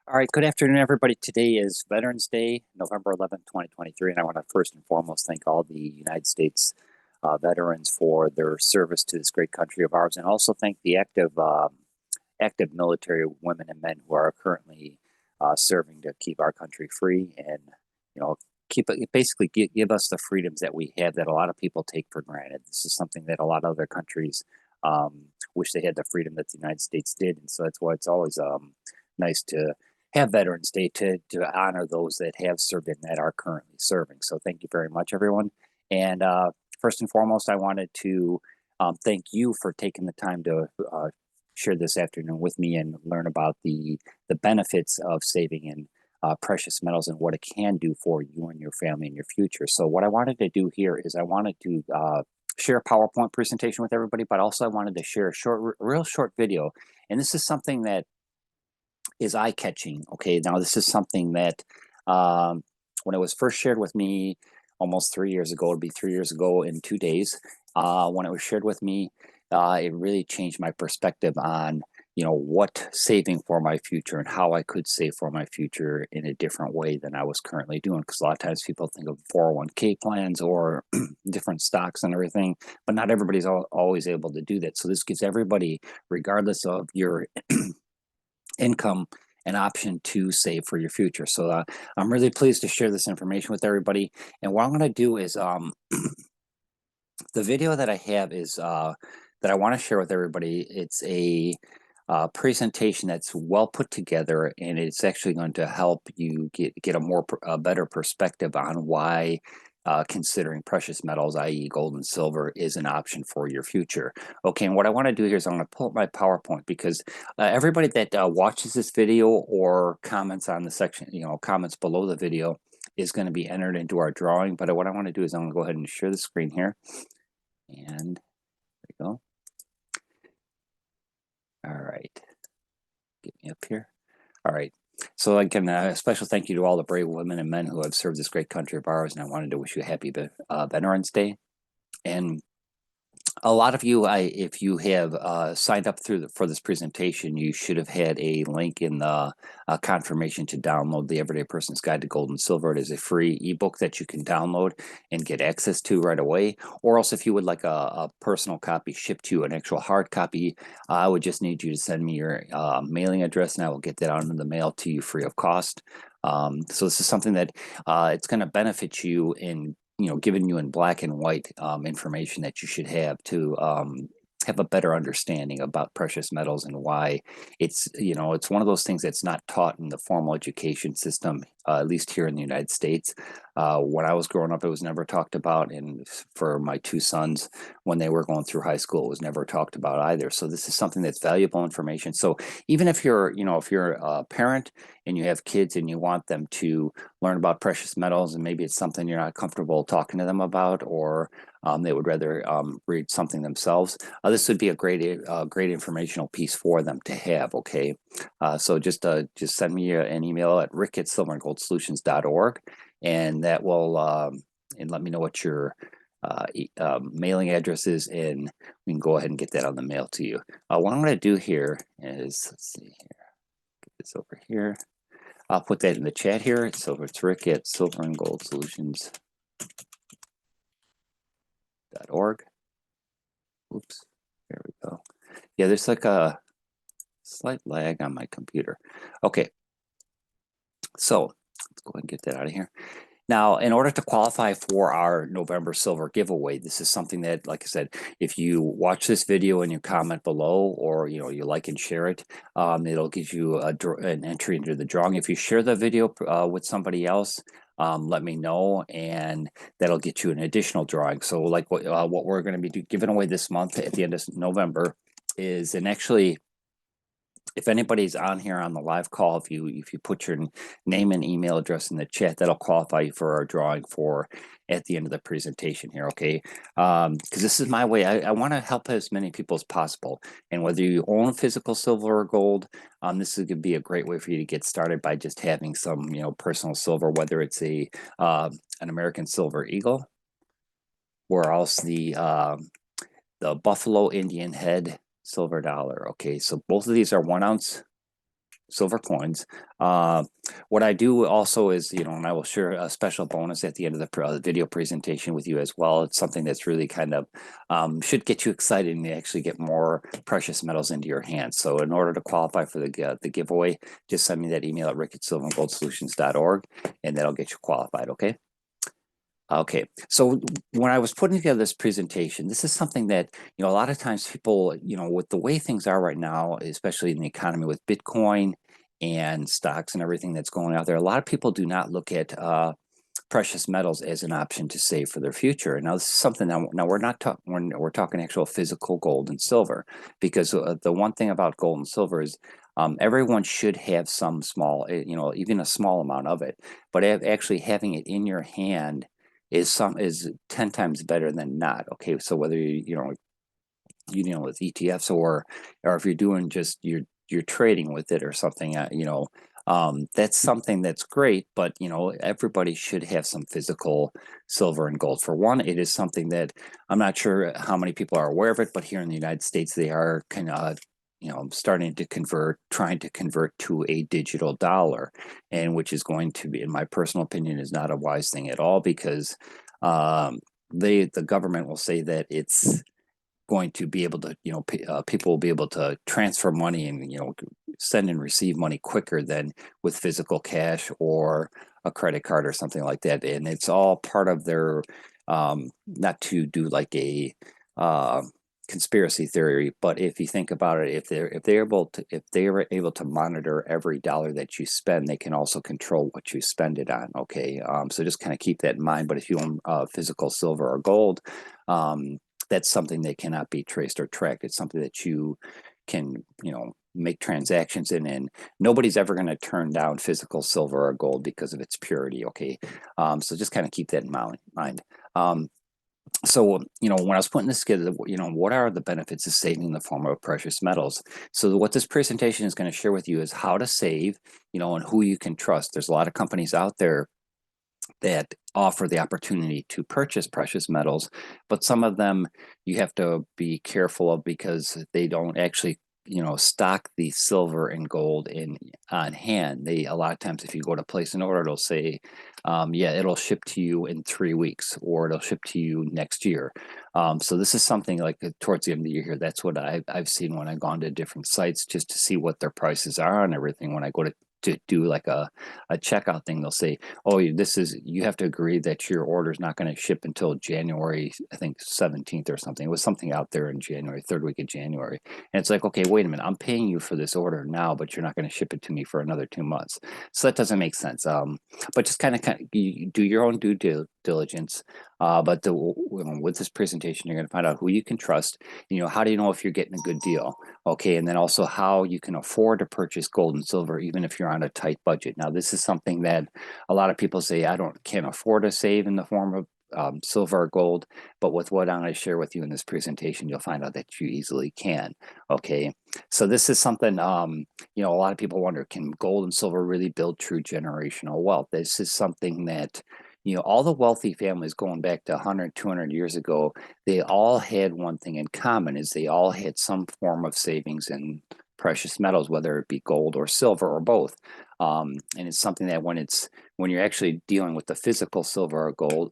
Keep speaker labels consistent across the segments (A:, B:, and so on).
A: All right, good afternoon, everybody. Today is Veterans Day, November 11th, 2023, and I want to first and foremost thank all the United States veterans for their service to this great country of ours, and also thank the active military women and men who are currently serving to keep our country free and, you know, keep it, basically give us the freedoms that we have that a lot of people take for granted. This is something that a lot of other countries wish they had the freedom that the United States did, and so that's why it's always nice to have Veterans Day to honor those that have served and that are currently serving. So thank you very much, everyone. And first and foremost, I wanted to thank you for taking the time to share this afternoon with me and learn about the benefits of saving in precious metals and what it can do for you and your family in your future. So what I wanted to do here is I wanted to share a PowerPoint presentation with everybody, but also I wanted to share a real short video. And this is something that is eye-catching. Okay, now this is something that when it was first shared with me almost 3 years ago, it'll be 3 years ago in 2 days, when it was shared with me, it really changed my perspective on what saving for my future and how I could save for my future in a different way than I was currently doing. Because a lot of times people think of 401k plans or different stocks and everything, but not everybody's always able to do that. So this gives everybody, regardless of your income, an option to save for your future. So I'm really pleased to share this information with everybody. And what I'm going to do is the video that I have is that I want to share with everybody. It's a presentation that's well put together, and it's actually going to help you get a better perspective on why considering precious metals, i.e. gold and silver, is an option for your future. Okay, and what I want to do here is I'm going to pull up my PowerPoint because everybody that watches this video or comments on the section, comments below the video is going to be entered into our drawing. But what I want to do is I'm going to go ahead and share the screen here. And there we go. All right. Get me up here. All right. So again, a special thank you to all the brave women and men who have served this great country of ours, and I wanted to wish you a happy Veterans Day. And a lot of you, if you have signed up for this presentation, you should have had a link in the confirmation to download the Everyday Person's Guide to Gold and Silver. It is a free ebook that you can download and get access to right away. Or else, if you would like a personal copy shipped to you, an actual hard copy, I would just need you to send me your mailing address, and I will get that out in the mail to you free of cost. So this is something that it's going to benefit you in giving you in black and white information that you should have to have a better understanding about precious metals and why it's one of those things that's not taught in the formal education system, at least here in the United States. When I was growing up, it was never talked about, and for my two sons, when they were going through high school, it was never talked about either. So this is something that's valuable information. So even if you're a parent and you have kids and you want them to learn about precious metals, and maybe it's something you're not comfortable talking to them about, or they would rather read something themselves, this would be a great informational piece for them to have. Okay, so just send me an email at rick@silverandgoldsolutions.org, and that will and let me know what your mailing address is, and we can go ahead and get that on the mail to you. What I'm going to do here is, let's see here, get this over here. I'll put that in the chat here. So it's rick@silverandgoldsolutions.org. Oops, there we go. Yeah, there's like a slight lag on my computer. Okay, so let's go ahead and get that out of here. Now, in order to qualify for our November silver giveaway, this is something that, like I said, if you watch this video and you comment below, or you like and share it, it'll give you an entry into the drawing. If you share the video with somebody else, let me know, and that'll get you an additional drawing. So, like what we're going to be giving away this month at the end of November is, and actually, if anybody's on here on the live call, if you put your name and email address in the chat, that'll qualify you for our drawing for at the end of the presentation here. Okay, because this is my way. I want to help as many people as possible, and whether you own physical silver or gold, this is going to be a great way for you to get started by just having some personal silver, whether it's an American Silver Eagle, or else the Buffalo Indian Head silver dollar. Okay, so both of these are 1 ounce silver coins. What I do also is, and I will share a special bonus at the end of the video presentation with you as well. It's something that's really kind of should get you excited and actually get more precious metals into your hands. So in order to qualify for the giveaway, just send me that email at rick@silverandgoldsolutions.org, and that'll get you qualified, okay? Okay, so when I was putting together this presentation, this is something that, a lot of times people, with the way things are right now, especially in the economy with Bitcoin and stocks and everything that's going out there, a lot of people do not look at precious metals as an option to save for their future. Now, this is something that now we're not talking, we're talking actual physical gold and silver, because the one thing about gold and silver is everyone should have some small, even a small amount of it, but actually having it in your hand is 10 times better than not. Okay, so whether with ETFs or if you're doing just you're trading with it or something, that's something that's great, but everybody should have some physical silver and gold. For one, it is something that I'm not sure how many people are aware of it, but here in the United States, they are kind of starting to trying to convert to a digital dollar, and which is going to be, in my personal opinion, is not a wise thing at all, because the government will say that it's going to be able to, people will be able to transfer money and, send and receive money quicker than with physical cash or a credit card or something like that. And it's all part of their, not to do like a conspiracy theory, but if you think about it, if they are able to monitor every dollar that you spend, they can also control what you spend it on. Okay, so just kind of keep that in mind. But if you own physical silver or gold, that's something that cannot be traced or tracked. It's something that you can, make transactions in, and nobody's ever going to turn down physical silver or gold because of its purity. Okay, so just kind of keep that in mind. So, when I was putting this together, what are the benefits of saving in the form of precious metals? So what this presentation is going to share with you is how to save, and who you can trust. There's a lot of companies out there that offer the opportunity to purchase precious metals, but some of them you have to be careful of because they don't actually stock the silver and gold on hand. They, a lot of times, if you go to place an order, it'll say yeah, it'll ship to you in 3 weeks, or it'll ship to you next year. So this is something like towards the end of the year here, that's what I've seen when I've gone to different sites just to see what their prices are and everything. When I go to do like a checkout thing, they'll say, oh, you have to agree that your order is not going to ship until January, I think 17th or something. It was something out there in January, third week of January. And it's like, okay, wait a minute, I'm paying you for this order now, but you're not going to ship it to me for another 2 months. So that doesn't make sense. But just kind of you do your own due diligence. But with this presentation, you're going to find out who you can trust. How do you know if you're getting a good deal? Okay, and then also how you can afford to purchase gold and silver, even if you're on a tight budget. Now, this is something that a lot of people say, can't afford to save in the form of silver or gold, but with what I'm going to share with you in this presentation, you'll find out that you easily can. Okay, so this is something, a lot of people wonder, can gold and silver really build true generational wealth? This is something that, all the wealthy families going back to 100, 200 years ago, they all had one thing in common, is they all had some form of savings in precious metals, whether it be gold or silver or both. And it's something that when you're actually dealing with the physical silver or gold,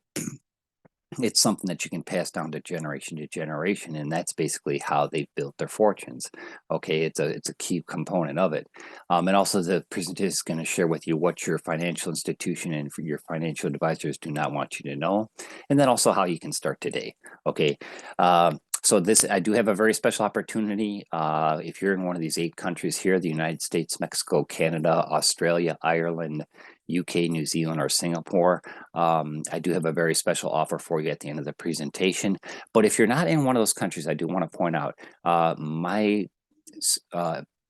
A: it's something that you can pass down to generation, and that's basically how they built their fortunes. Okay, it's a key component of it. And also the presentation is going to share with you what your financial institution and your financial advisors do not want you to know, and then also how you can start today. Okay. So I do have a very special opportunity. If you're in one of these 8 countries here, the United States, Mexico, Canada, Australia, Ireland, UK, New Zealand, or Singapore, I do have a very special offer for you at the end of the presentation. But if you're not in one of those countries, I do want to point out my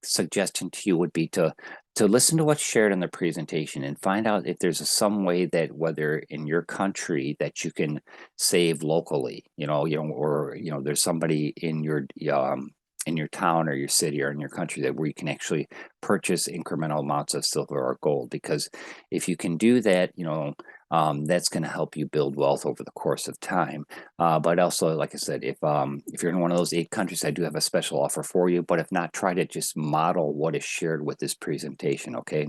A: suggestion to you would be to listen to what's shared in the presentation and find out if there's some way that, whether in your country, that you can save locally, or there's somebody in your town or your city or in your country where you can actually purchase incremental amounts of silver or gold. Because if you can do that, that's going to help you build wealth over the course of time. But also, like I said, if you're in one of those 8 countries, I do have a special offer for you. But if not, try to just model what is shared with this presentation. Okay.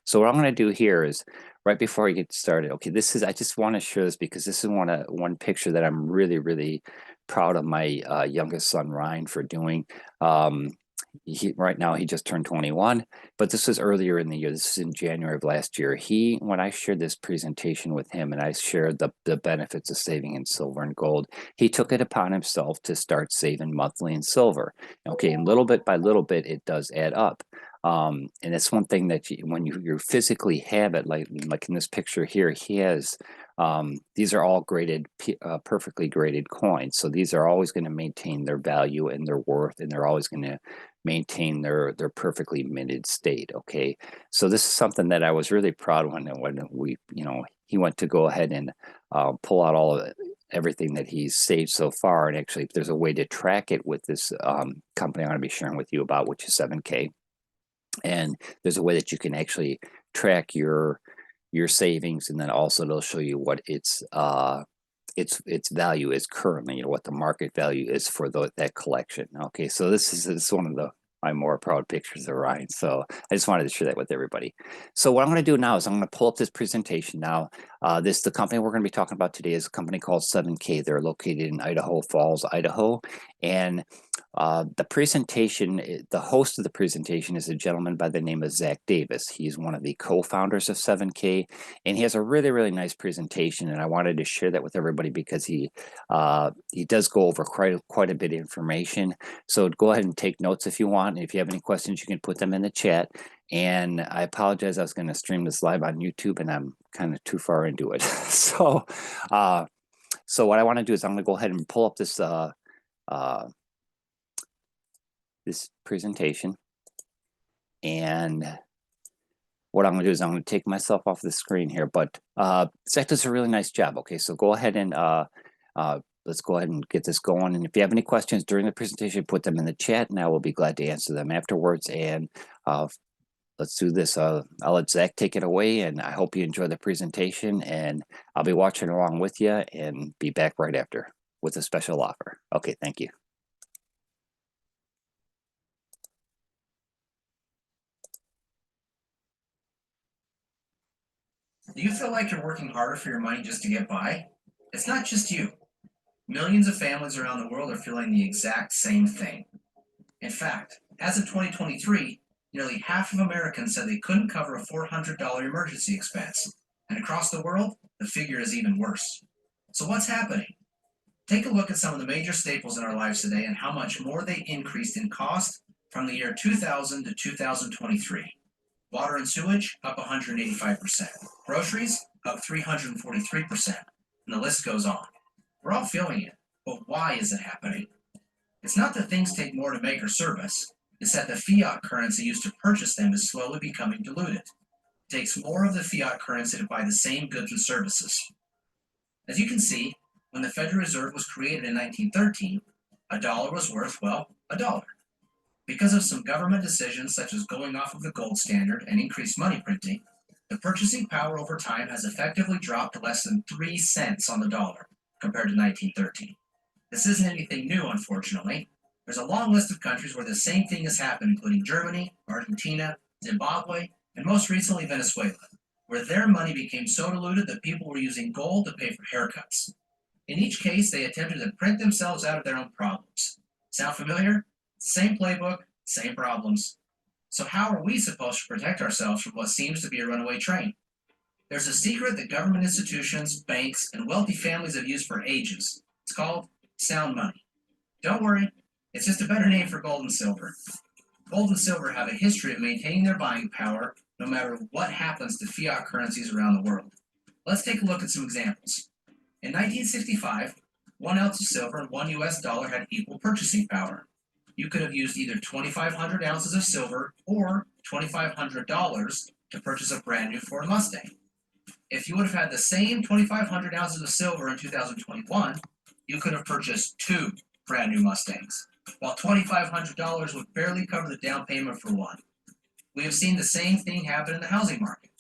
A: So what I'm going to do here is right before I get started. Okay, I just want to share this because this is one picture that I'm really, really proud of my youngest son Ryan for doing. Right now he just turned 21, but this was earlier in the year. This is in January of last year. When I shared this presentation with him and I shared the benefits of saving in silver and gold, he took it upon himself to start saving monthly in silver. Okay, and little bit by little bit, it does add up. And it's one thing that when you physically have it, like in this picture here, he has, these are all graded, perfectly graded coins. So these are always going to maintain their value and their worth, and they're always going to maintain their perfectly minted state. Okay, so this is something that I was really proud when we, he went to go ahead and pull out all of it, everything that he's saved so far. And actually, there's a way to track it with this company I'm going to be sharing with you about, which is 7K. And there's a way that you can actually track your savings, and then also it'll show you what its value is currently, what the market value is for that collection. Okay, so this is one of my more proud pictures of Ryan. So I just wanted to share that with everybody. So what I'm going to do now is I'm going to pull up this presentation now. The company we're going to be talking about today is a company called 7K. They're located in Idaho Falls, Idaho. And the host of the presentation is a gentleman by the name of Zach Davis. He's one of the co-founders of 7K, and he has a really, really nice presentation. And I wanted to share that with everybody because he does go over quite a bit of information. So go ahead and take notes if you want. And if you have any questions, you can put them in the chat. And I apologize, I was going to stream this live on YouTube, and I'm kind of too far into it. So what I want to do is I'm going to go ahead and pull up this presentation, and what I'm going to do is I'm going to take myself off the screen here, but Zach does a really nice job. Okay, so go ahead and let's go ahead and get this going. And if you have any questions during the presentation, put them in the chat, and I will be glad to answer them afterwards. And let's do this. I'll let Zach take it away, and I hope you enjoy the presentation, and I'll be watching along with you and be back right after with a special offer. Okay, thank you.
B: Do you feel like you're working harder for your money just to get by? It's not just you. Millions of families around the world are feeling the exact same thing. In fact, as of 2023, nearly half of Americans said they couldn't cover a $400 emergency expense. And across the world, the figure is even worse. So what's happening? Take a look at some of the major staples in our lives today and how much more they increased in cost from the year 2000 to 2023. Water and sewage up 185%. Groceries up 343%. And the list goes on. We're all feeling it, but why is it happening? It's not that things take more to make or service. It's that the fiat currency used to purchase them is slowly becoming diluted. It takes more of the fiat currency to buy the same goods and services. As you can see, when the Federal Reserve was created in 1913, a dollar was worth, well, a dollar. Because of some government decisions such as going off of the gold standard and increased money printing, the purchasing power over time has effectively dropped to less than 3 cents on the dollar compared to 1913. This isn't anything new, unfortunately. There's a long list of countries where the same thing has happened, including Germany, Argentina, Zimbabwe, and most recently Venezuela, where their money became so diluted that people were using gold to pay for haircuts. In each case, they attempted to print themselves out of their own problems. Sound familiar? Same playbook, same problems. So how are we supposed to protect ourselves from what seems to be a runaway train? There's a secret that government institutions, banks, and wealthy families have used for ages. It's called sound money. Don't worry, it's just a better name for gold and silver. Gold and silver have a history of maintaining their buying power no matter what happens to fiat currencies around the world. Let's take a look at some examples. In 1965, 1 ounce of silver and $1 US had equal purchasing power. You could have used either 2,500 ounces of silver or $2,500 to purchase a brand new Ford Mustang. If you would have had the same 2,500 ounces of silver in 2021, you could have purchased 2 brand new Mustangs, while $2,500 would barely cover the down payment for one. We have seen the same thing happen in the housing market.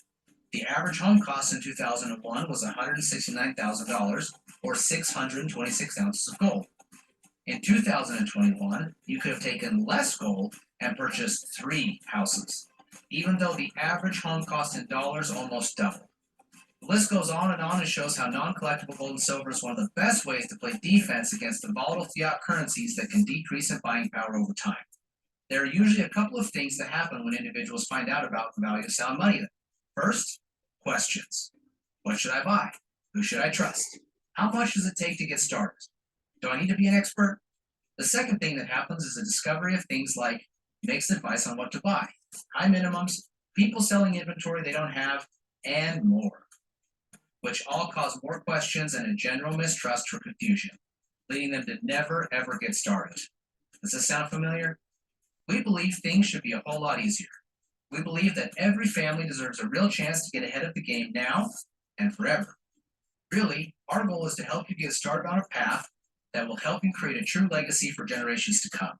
B: The average home cost in 2001 was $169,000 or 626 ounces of gold. In 2021, you could have taken less gold and purchased 3 houses, even though the average home cost in dollars almost doubled. The list goes on and shows how non-collectible gold and silver is one of the best ways to play defense against the volatile fiat currencies that can decrease in buying power over time. There are usually a couple of things that happen when individuals find out about the value of sound money. First, questions. What should I buy? Who should I trust? How much does it take to get started? Do I need to be an expert? The second thing that happens is the discovery of things like mixed advice on what to buy, high minimums, people selling inventory they don't have, and more, which all cause more questions and a general mistrust or confusion, leading them to never ever get started. Does this sound familiar? We believe things should be a whole lot easier. We believe that every family deserves a real chance to get ahead of the game now and forever. Really, our goal is to help you get started on a path that will help you create a true legacy for generations to come.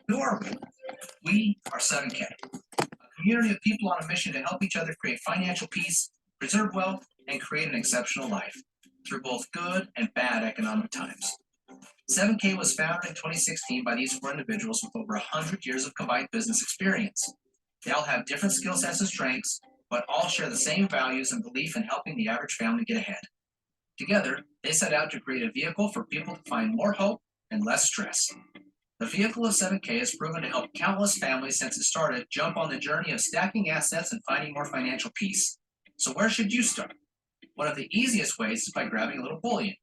B: Who are we? We are 7K, a community of people on a mission to help each other create financial peace, preserve wealth, and create an exceptional life through both good and bad economic times. 7K was founded in 2016 by these 4 individuals with over 100 years of combined business experience. They all have different skill sets and strengths, but all share the same values and belief in helping the average family get ahead. Together, they set out to create a vehicle for people to find more hope and less stress. The vehicle of 7K has proven to help countless families since it started jump on the journey of stacking assets and finding more financial peace. So where should you start? One of the easiest ways is by grabbing a little bullion.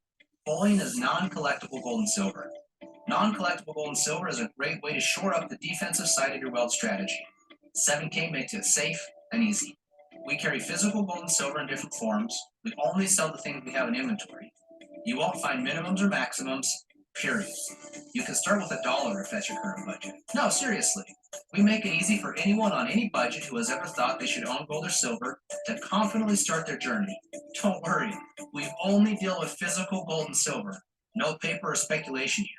B: Bullion is non-collectible gold and silver. Non-collectible gold and silver is a great way to shore up the defensive side of your wealth strategy. 7K makes it safe and easy. We carry physical gold and silver in different forms. We only sell the things we have in inventory. You won't find minimums or maximums, period. You can start with $1 if that's your current budget. No, seriously. We make it easy for anyone on any budget who has ever thought they should own gold or silver to confidently start their journey. Don't worry, we only deal with physical gold and silver. No paper or speculation here.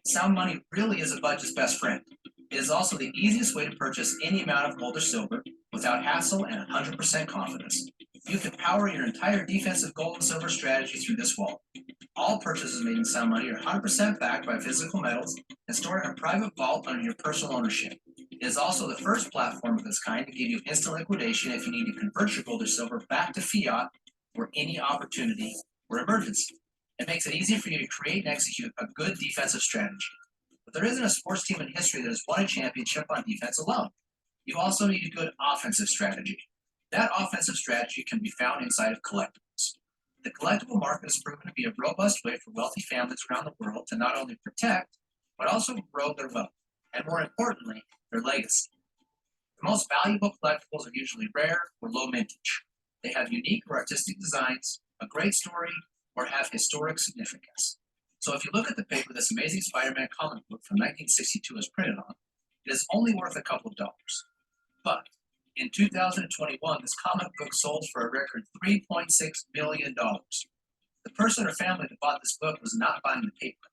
B: Sound money really is a budget's best friend. It is also the easiest way to purchase any amount of gold or silver without hassle and 100% confidence. You can power your entire defensive gold and silver strategy through this wallet. All purchases made in Sound Money are 100% backed by physical metals and stored in a private vault under your personal ownership. It is also the first platform of its kind to give you instant liquidation if you need to convert your gold or silver back to fiat for any opportunity or emergency. It makes it easy for you to create and execute a good defensive strategy. But there isn't a sports team in history that has won a championship on defense alone. You also need a good offensive strategy. That offensive strategy can be found inside of collectibles. The collectible market has proven to be a robust way for wealthy families around the world to not only protect, but also grow their wealth, and more importantly, their legacy. The most valuable collectibles are usually rare or low mintage. They have unique or artistic designs, a great story, or have historic significance. So if you look at the paper this Amazing Spider-Man comic book from 1962 is printed on, it is only worth a couple of dollars. But in 2021, this comic book sold for a record $3.6 million. The person or family that bought this book was not buying the paper.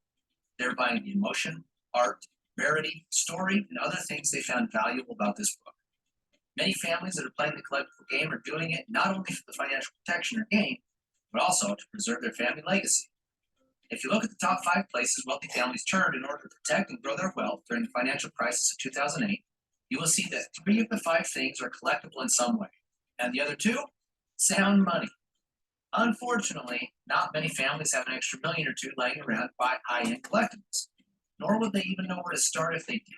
B: They were buying the emotion, art, rarity, story, and other things they found valuable about this book. Many families that are playing the collectible game are doing it not only for the financial protection or gain, but also to preserve their family legacy. If you look at the top 5 places wealthy families turned in order to protect and grow their wealth during the financial crisis of 2008, you will see that 3 of the 5 things are collectible in some way, and the other 2, sound money. Unfortunately, not many families have an extra $1 or $2 million laying around to buy high-end collectibles, nor would they even know where to start if they did.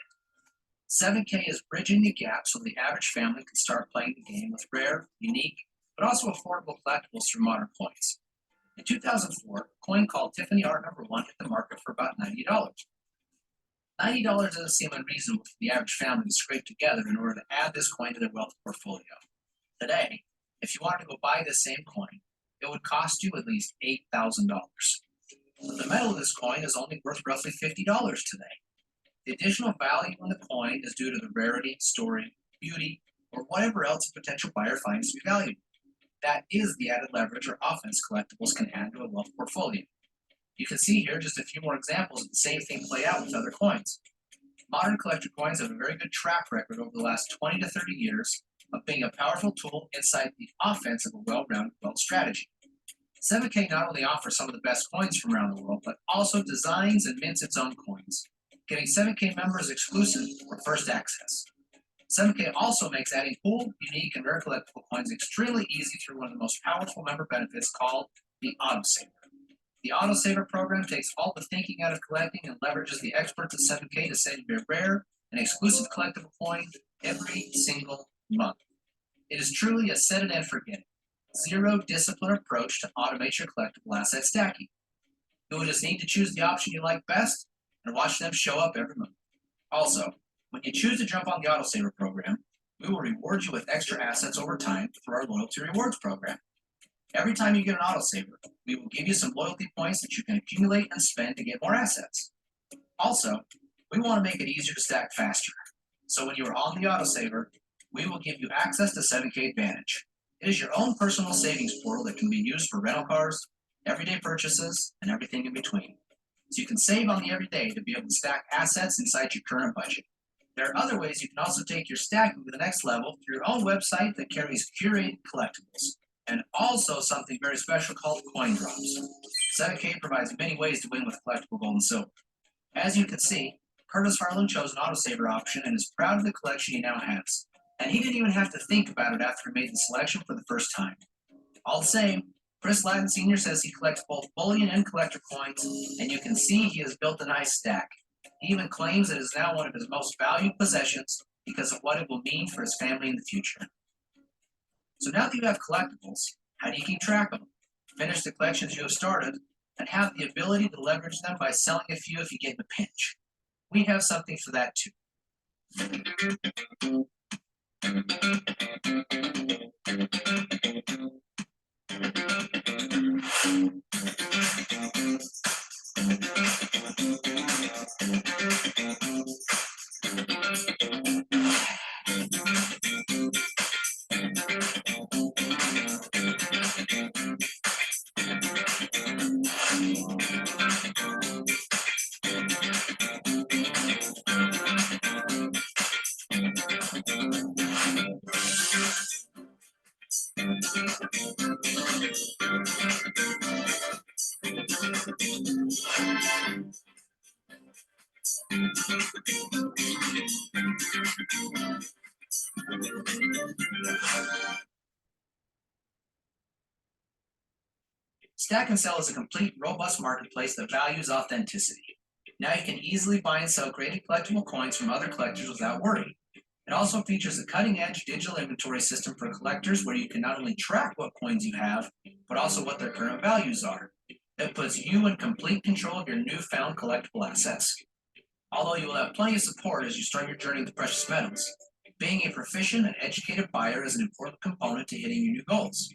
B: 7K is bridging the gap so the average family can start playing the game with rare, unique, but also affordable collectibles through modern coins. In 2004, a coin called Tiffany Art Number 1 hit the market for about $90. $90 doesn't seem unreasonable for the average family to scrape together in order to add this coin to their wealth portfolio. Today, if you wanted to go buy this same coin, it would cost you at least $8,000. But the metal of this coin is only worth roughly $50 today. The additional value in the coin is due to the rarity, story, beauty, or whatever else a potential buyer finds to be valuable. That is the added leverage or offense collectibles can add to a wealth portfolio. You can see here just a few more examples of the same thing play out with other coins. Modern collector coins have a very good track record over the last 20 to 30 years of being a powerful tool inside the offense of a well-rounded wealth strategy. 7K not only offers some of the best coins from around the world, but also designs and mints its own coins, giving 7K members exclusive or first access. 7K also makes adding cool, unique, and rare collectible coins extremely easy through one of the most powerful member benefits called the Autosaver. The Autosaver program takes all the thinking out of collecting and leverages the experts at 7K to send you a rare and exclusive collectible coin every single month. It is truly a set it and forget it, zero discipline approach to automate your collectible asset stacking. You will just need to choose the option you like best and watch them show up every month. Also, when you choose to jump on the Autosaver program, we will reward you with extra assets over time through our loyalty rewards program. Every time you get an Autosaver, we will give you some loyalty points that you can accumulate and spend to get more assets. Also, we want to make it easier to stack faster. So when you are on the Autosaver, we will give you access to 7K Advantage. It is your own personal savings portal that can be used for rental cars, everyday purchases, and everything in between. So you can save on the everyday to be able to stack assets inside your current budget. There are other ways you can also take your stacking to the next level through your own website that carries curated collectibles, and also something very special called coin drops. 7K provides many ways to win with collectible gold and silver. As you can see, Curtis Harlan chose an Autosaver option and is proud of the collection he now has. And he didn't even have to think about it after he made the selection for the first time. All the same, Chris Ladden Sr. says he collects both bullion and collector coins, and you can see he has built a nice stack. He even claims it is now one of his most valued possessions because of what it will mean for his family in the future. So now that you have collectibles, how do you keep track of them, finish the collections you have started, and have the ability to leverage them by selling a few if you get in a pinch? We have something for that too. Stack and Sell is a complete, robust marketplace that values authenticity. Now you can easily buy and sell graded collectible coins from other collectors without worry. It also features a cutting-edge digital inventory system for collectors where you can not only track what coins you have, but also what their current values are. That puts you in complete control of your newfound collectible assets. Although you will have plenty of support as you start your journey with precious metals, being a proficient and educated buyer is an important component to hitting your new goals.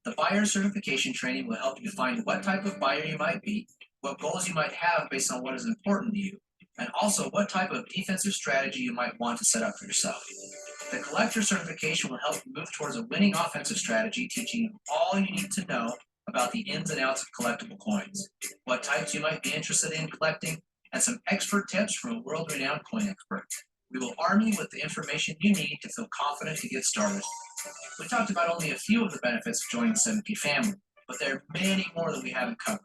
B: The buyer certification training will help you find what type of buyer you might be, what goals you might have based on what is important to you, and also what type of defensive strategy you might want to set up for yourself. The collector certification will help you move towards a winning offensive strategy, teaching you all you need to know about the ins and outs of collectible coins, what types you might be interested in collecting, and some expert tips from a world-renowned coin expert. We will arm you with the information you need to feel confident to get started. We talked about only a few of the benefits of joining the 7K family, but there are many more that we haven't covered.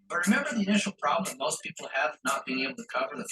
B: But remember the initial problem that most people have of not being able to cover the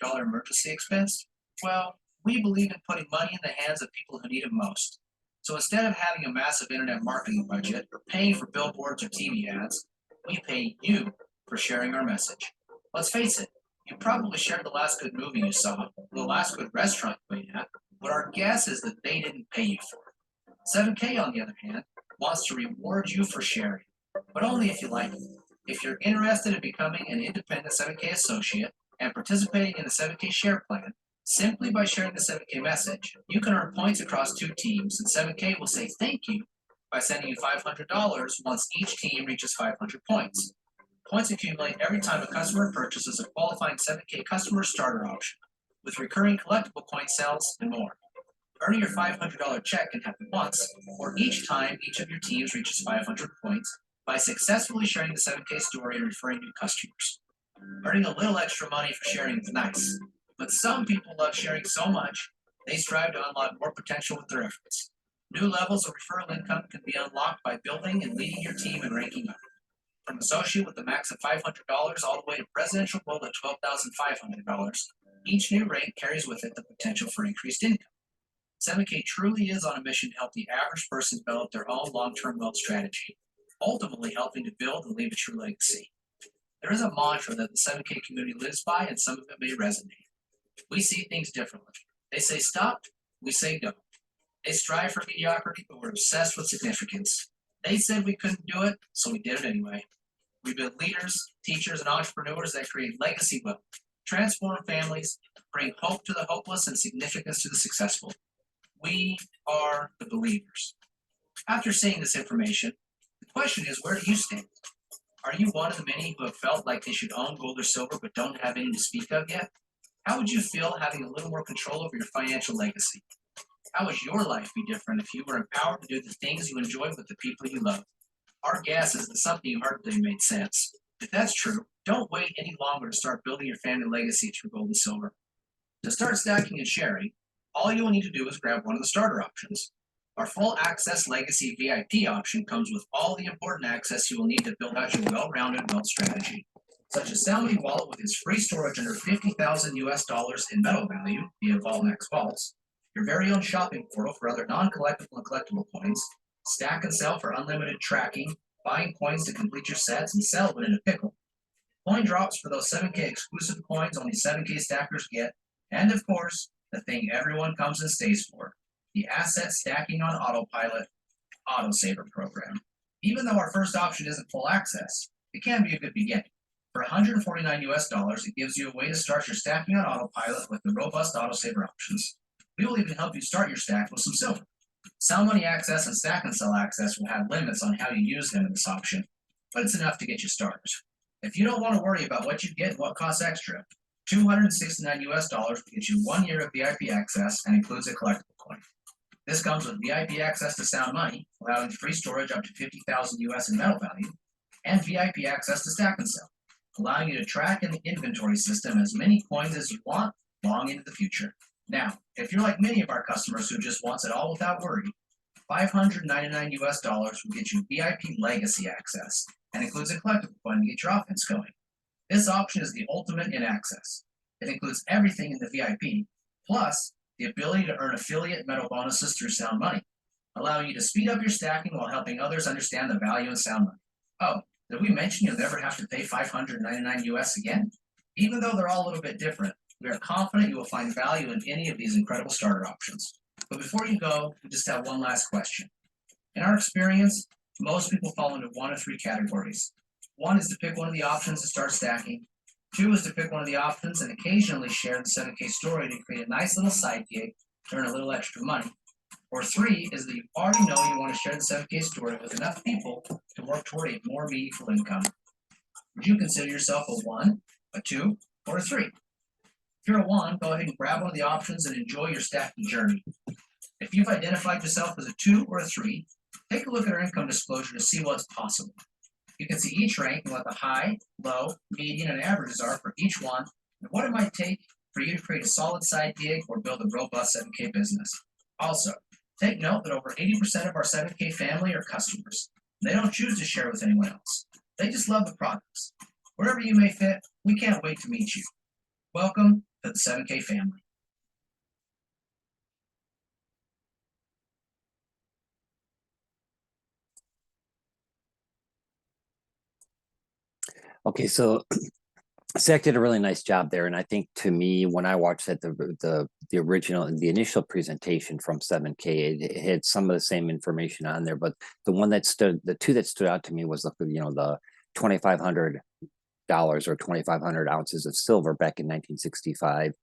B: $400 emergency expense? Well, we believe in putting money in the hands of people who need it most. So instead of having a massive internet marketing budget or paying for billboards or TV ads, we pay you for sharing our message. Let's face it, You probably shared the last good movie you saw, or the last good restaurant you ate at, but our guess is that they didn't pay you for it. 7K, on the other hand, wants to reward you for sharing, but only if you like it. If you're interested in becoming an independent 7K associate and participating in the 7K share plan, simply by sharing the 7K message, you can earn points across two teams, and 7K will say thank you by sending you $500 once each team reaches 500 points. Points accumulate every time a customer purchases a qualifying 7K customer starter option, with recurring collectible coin sales and more. Earning your $500 check can happen once, or each time each of your teams reaches 500 points by successfully sharing the 7K story and referring new customers. Earning a little extra money for sharing is nice, but some people love sharing so much they strive to unlock more potential with their efforts. New levels of referral income can be unlocked by building and leading your team and ranking up. From associate with a max of $500 all the way to presidential goal at $12,500, each new rank carries with it the potential for increased income. 7K truly is on a mission to help the average person develop their own long-term wealth strategy, ultimately helping to build and leave a true legacy. There is a mantra that the 7K community lives by, and some of it may resonate. We see things differently. They say stop, we say go. They strive for mediocrity, but we're obsessed with significance. They said we couldn't do it, so we did it anyway. We build leaders, teachers, and entrepreneurs that create legacy wealth, transform families, bring hope to the hopeless, and significance to the successful. We are the believers. After seeing this information, the question is, where do you stand? Are you one of the many who have felt like they should own gold or silver but don't have any to speak of yet? How would you feel having a little more control over your financial legacy? How would your life be different if you were empowered to do the things you enjoy with the people you love? Our guess is that something you heard today made sense. If that's true, don't wait any longer to start building your family legacy through gold and silver. To start stacking and sharing, all you will need to do is grab one of the starter options. Our full access legacy VIP option comes with all the important access you will need to build out your well-rounded wealth strategy, such as Sal Money Wallet with its free storage under 50,000 US dollars in metal value via VaultMax Vaults, your very own shopping portal for other non-collectible and collectible coins, stack and sell for unlimited tracking, buying coins to complete your sets and sell when in a pickle, coin drops for those 7K exclusive coins only 7K stackers get, and of course, the thing everyone comes and stays for, the asset stacking on autopilot autosaver program. Even though our first option isn't full access, it can be a good beginning. For 149 US dollars, it gives you a way to start your stacking on autopilot with the robust autosaver options. We will even help you start your stack with some silver. Sell Money Access and Stack and Sell Access will have limits on how you use them in this option, but it's enough to get you started. If you don't want to worry about what you get and what costs extra, 269 US dollars will get you 1 year of VIP access and includes a collectible coin. This comes with VIP access to Sound Money, allowing free storage up to 50,000 US in metal value, and VIP access to Stack and Sell, allowing you to track in the inventory system as many coins as you want long into the future. Now, if you're like many of our customers who just wants it all without worry, 599 US dollars will get you VIP legacy access and includes a collectible coin to get your offense going. This option is the ultimate in access. It includes everything in the VIP, plus the ability to earn affiliate metal bonuses through Sound Money, allowing you to speed up your stacking while helping others understand the value in Sound Money. Oh, did we mention you'll never have to pay 599 US again? Even though they're all a little bit different, we are confident you will find value in any of these incredible starter options. But before you go, we just have one last question. In our experience, most people fall into one of three categories. One is to pick one of the options and start stacking. Two is to pick one of the options and occasionally share the 7K story to create a nice little side gig to earn a little extra money. Or three is that you already know you want to share the 7K story with enough people to work toward a more meaningful income. Would you consider yourself a 1, a 2, or a 3? If you're a 1, go ahead and grab one of the options and enjoy your stacking journey. If you've identified yourself as a 2 or a 3, take a look at our income disclosure to see what's possible. You can see each rank and what the high, low, median, and averages are for each one, and what it might take for you to create a solid side gig or build a robust 7K business. Also, take note that over 80% of our 7K family are customers. They don't choose to share with anyone else. They just love the products. Wherever you may fit, we can't wait to meet you. Welcome to the 7K family.
A: Okay, so Zach did a really nice job there, and I think to me, when I watched that, the original, the initial presentation from 7K, it had some of the same information on there, but the two that stood out to me was the $2,500 or 2,500 ounces of silver back in 1965,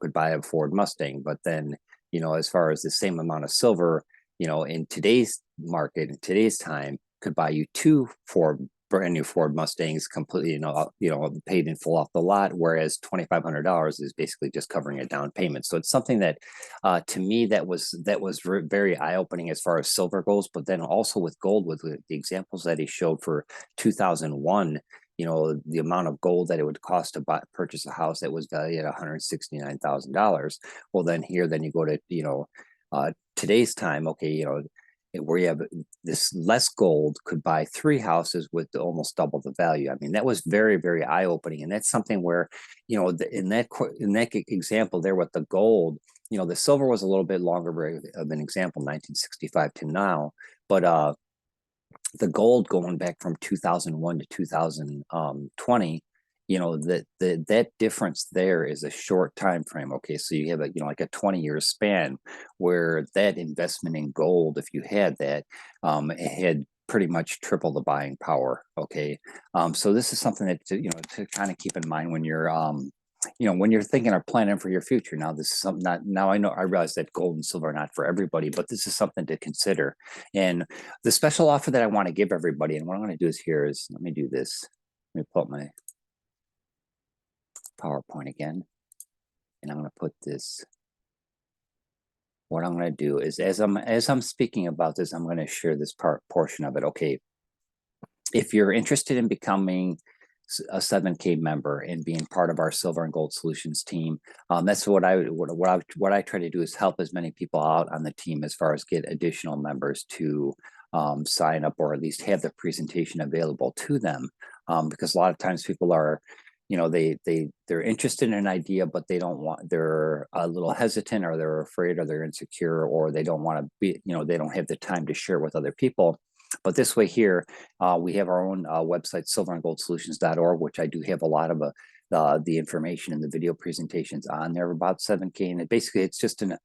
A: could buy a Ford Mustang. But then, as far as the same amount of silver, in today's market, in today's time, could buy you two brand new Ford Mustangs completely, paid in full off the lot, whereas $2,500 is basically just covering a down payment. So it's something that, to me, that was very eye opening as far as silver goes. But then also with gold, with the examples that he showed for 2001, the amount of gold that it would cost to purchase a house that was valued at $169,000. Well, then you go to today's time, okay, where you have this less gold could buy three houses with almost double the value. I mean, that was very, very eye opening, and that's something where, in that example there with the gold, the silver was a little bit longer of an example, 1965 to now, but the gold going back from 2001 to 2020, that difference there is a short time frame. Okay, so you have like a 20-year span where that investment in gold, if you had that, it had pretty much triple the buying power. Okay, so this is something that to kind of keep in mind when you're when you're thinking or planning for your future. Now, this is something that now I realize that gold and silver are not for everybody, but this is something to consider. And the special offer that I want to give everybody, and what I'm going to do is let me do this. Let me pull up my PowerPoint again, and I'm going to put this. What I'm going to do is, as I'm speaking about this, I'm going to share this portion of it. Okay, if you're interested in becoming a 7K member and being part of our Silver and Gold Solutions team, that's what I try to do is help as many people out on the team as far as get additional members to sign up, or at least have the presentation available to them, because a lot of times people are, they're interested in an idea, but they're a little hesitant, or they're afraid, or they're insecure, or they don't want to be, they don't have the time to share with other people. But this way here, we have our own website, silverandgoldsolutions.org, which I do have a lot of the information and the video presentations on there about 7K. And it's just a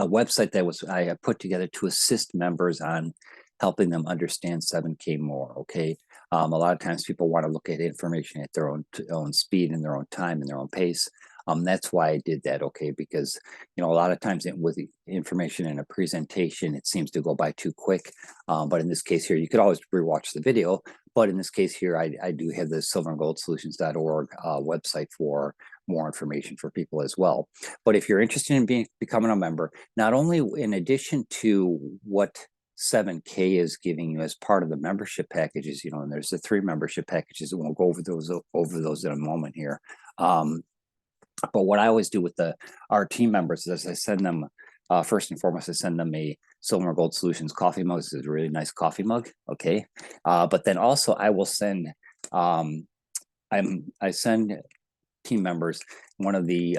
A: website that I put together to assist members on helping them understand 7K more. Okay. A lot of times people want to look at information at their own speed and their own time and their own pace. That's why I did that. Okay. Because, a lot of times with the information in a presentation, it seems to go by too quick. But in this case here, you could always rewatch the video. But in this case here, I do have the silverandgoldsolutions.org website for more information for people as well. But if you're interested in becoming a member, not only in addition to what 7K is giving you as part of the membership packages, and there's the 3 membership packages, and we'll go over those in a moment here. But what I always do with our team members is I send them, first and foremost, I send them a Silver and Gold Solutions coffee mug. This is a really nice coffee mug. Okay. But then also I will send, I send team members one of the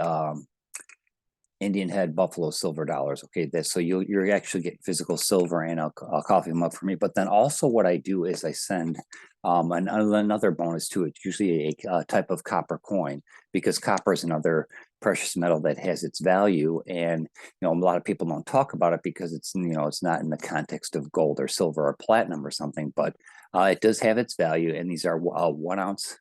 A: Indian Head Buffalo silver dollars. Okay, so you actually get physical silver and a coffee mug for me. But then also what I do is I send another bonus to it, usually a type of copper coin, because copper is another precious metal that has its value, and a lot of people don't talk about it because it's it's not in the context of gold or silver or platinum or something, but it does have its value, and these are 1 ounce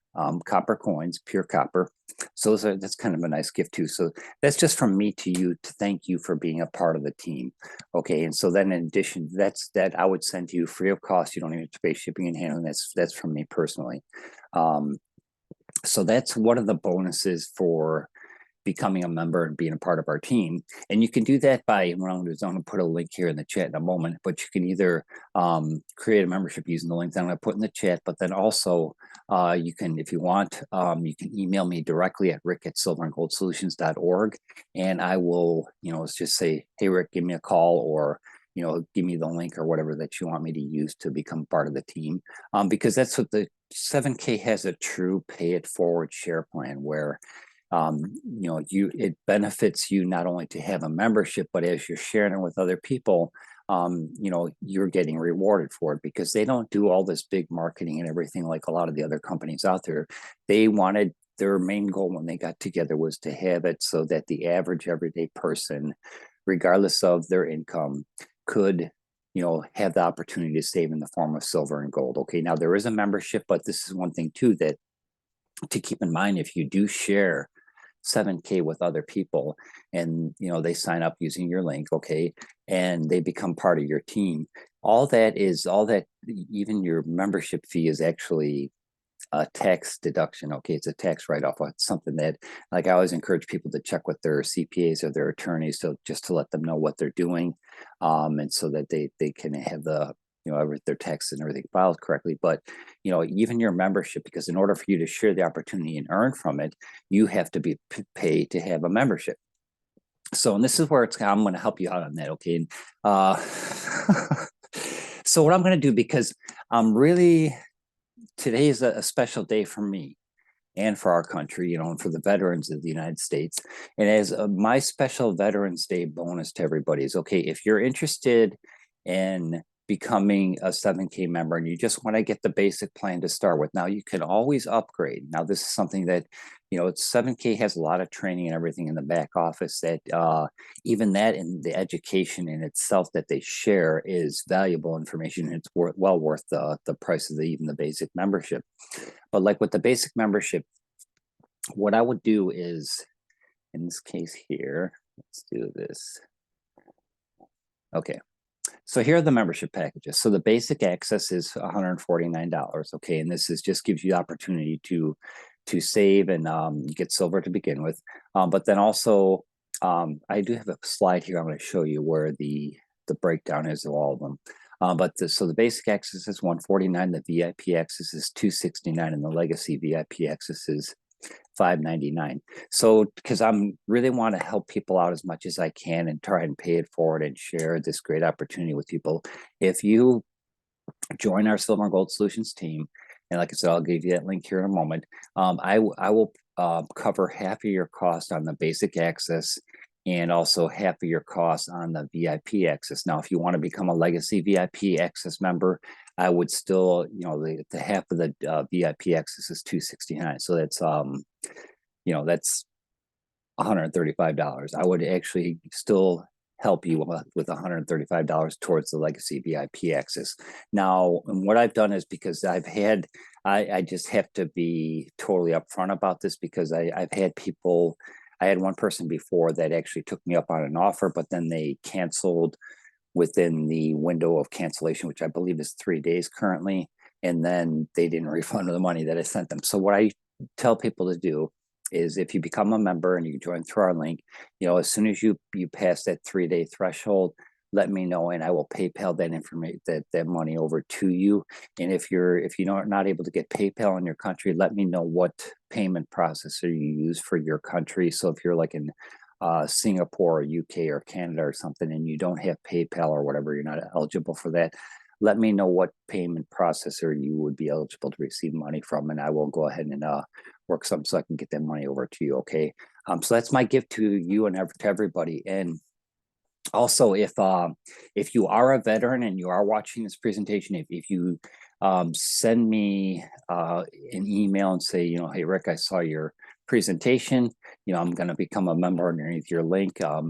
A: copper coins, pure copper. So that's kind of a nice gift too. So that's just from me to you to thank you for being a part of the team. Okay, and so then in addition, that I would send to you free of cost. You don't even have to pay shipping and handling. That's from me personally. So that's one of the bonuses for becoming a member and being a part of our team. And you can do that by, what I'm going to put a link here in the chat in a moment, but you can either create a membership using the link that I'm going to put in the chat, but then also you can, if you want, you can email me directly at rick@silverandgoldsolutions.org, and I will, let's just say, hey, Rick, give me a call, or give me the link or whatever that you want me to use to become part of the team. Because that's what the 7K has, a true pay it forward share plan where it benefits you not only to have a membership, but as you're sharing it with other people, you're getting rewarded for it, because they don't do all this big marketing and everything like a lot of the other companies out there. They wanted, their main goal when they got together was to have it so that the average everyday person, regardless of their income, could have the opportunity to save in the form of silver and gold. Okay, now there is a membership, but this is one thing too that to keep in mind. If you do share 7K with other people, and they sign up using your link, okay, and they become part of your team, all that, even your membership fee is actually a tax deduction. Okay, it's a tax write-off. It's something that, like, I always encourage people to check with their CPAs or their attorneys, so just to let them know what they're doing, and so that they can have the their taxes and everything filed correctly. But even your membership, because in order for you to share the opportunity and earn from it, you have to be paid to have a membership. So, and this is where I'm going to help you out on that. Okay. So what I'm going to do, because I'm really, today is a special day for me and for our country, and for the veterans of the United States. And as my special Veterans Day bonus to everybody is, okay, if you're interested in becoming a 7K member and you just want to get the basic plan to start with, now you can always upgrade. Now, this is something that, it's 7K has a lot of training and everything in the back office that even that, in the education in itself that they share, is valuable information. It's well worth the price of even the basic membership. But like with the basic membership, what I would do is, in this case here, let's do this. Okay. So here are the membership packages. So the basic access is $149. Okay. And this just gives you the opportunity to save and get silver to begin with. But then also, I do have a slide here I'm going to show you where the breakdown is of all of them. So the basic access is $149, the VIP access is $269, and the legacy VIP access is $599. So, because I'm really want to help people out as much as I can and try and pay it forward and share this great opportunity with people. If you join our Silver and Gold Solutions team, and like I said, I'll give you that link here in a moment, I will cover half of your cost on the basic access, and also half of your costs on the VIP access. Now, if you want to become a legacy VIP access member, I would still, the half of the VIP access is $269. So that's, that's $135. I would actually still help you with $135 towards the legacy VIP access. Now, and what I've done is, because I just have to be totally upfront about this, because I've had people. I had one person before that actually took me up on an offer, but then they canceled within the window of cancellation, which I believe is 3 days currently. And then they didn't refund the money that I sent them. So what I tell people to do is, if you become a member and you join through our link, as soon as you pass that 3-day threshold, let me know, and I will PayPal that information, that money over to you. And if you're not able to get PayPal in your country, let me know what payment processor you use for your country. So if you're like in Singapore or UK or Canada or something, and you don't have PayPal or whatever, you're not eligible for that, let me know what payment processor you would be eligible to receive money from, and I will go ahead and work something so I can get that money over to you. Okay. So that's my gift to you and to everybody. And also, if you are a veteran and you are watching this presentation, if you send me an email and say, hey, Rick, I saw your presentation, I'm going to become a member underneath your link. I